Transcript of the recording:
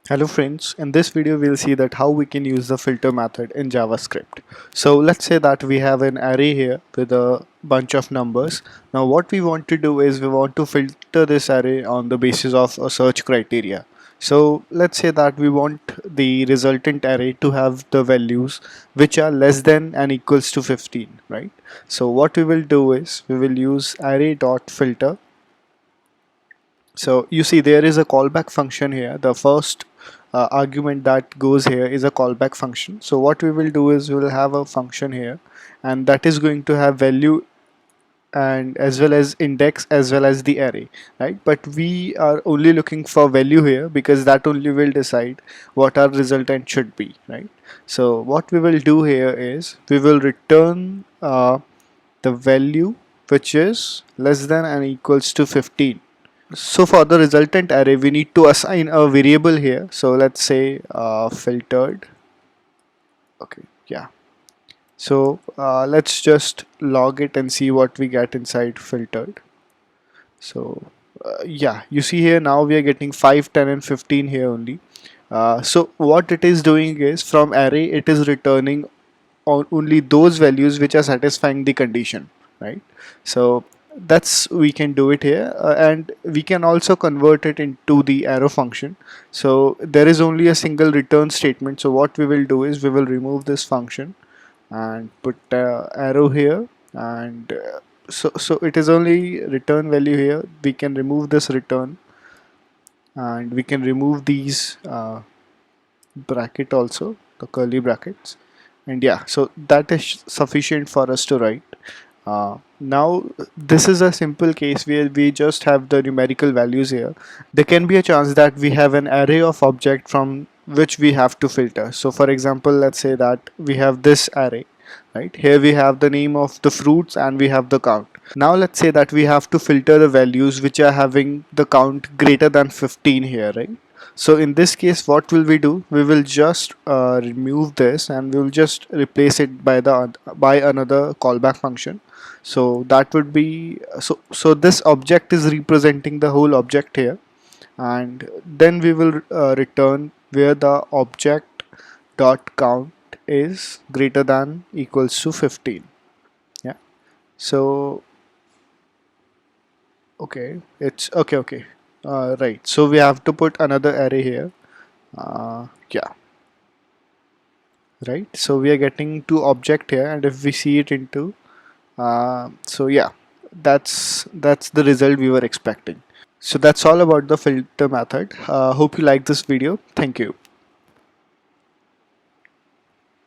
Hello friends, in this video we'll see that how we can use the filter method in JavaScript. So let's say that we have an array here with a bunch of numbers. Now what we want to do is we want to filter this array on the basis of a search criteria. So let's say that we want the resultant array to have the values which are less than and equals to 15, right? So what we will do is we will use array.filter. So you see there is a callback function here. The first argument that goes here is a callback function. So what we will do is we will have a function here, and that is going to have value and as well as index as well as the array, right? But we are only looking for value here because that only will decide what our resultant should be, right? So what we will do here is we will return the value which is less than and equals to 15. So for the resultant array, we need to assign a variable here. So let's say filtered. Okay, yeah. So let's just log it and see what we get inside filtered. So yeah, you see here now we are getting 5, 10, and 15 here only. So what it is doing is from array it is returning on only those values which are satisfying the condition, right? So that's we can do it here, and we can also convert it into the arrow function. So there is only a single return statement, so what we will do is we will remove this function and put arrow here, and so it is only return value here. We can remove this return, and we can remove these bracket also, the curly brackets, and yeah, so that is sufficient for us to write. Now this is a simple case where we just have the numerical values here. There can be a chance that we have an array of object from which we have to filter. So for example, let's say that we have this array, right? Here we have the name of the fruits and we have the count. Now let's say that we have to filter the values which are having the count greater than 15 here, right? So in this case, what will we do? We will just remove this and we will just replace it by another callback function. So that would be so this object is representing the whole object here, and then we will return where the object dot count is greater than equals to 15. Yeah. So okay, it's okay. Right. So we have to put another array here. Yeah. Right. So we are getting two object here, and if we see it into, so yeah, that's the result we were expecting. So that's all about the filter method. Hope you like this video. Thank you.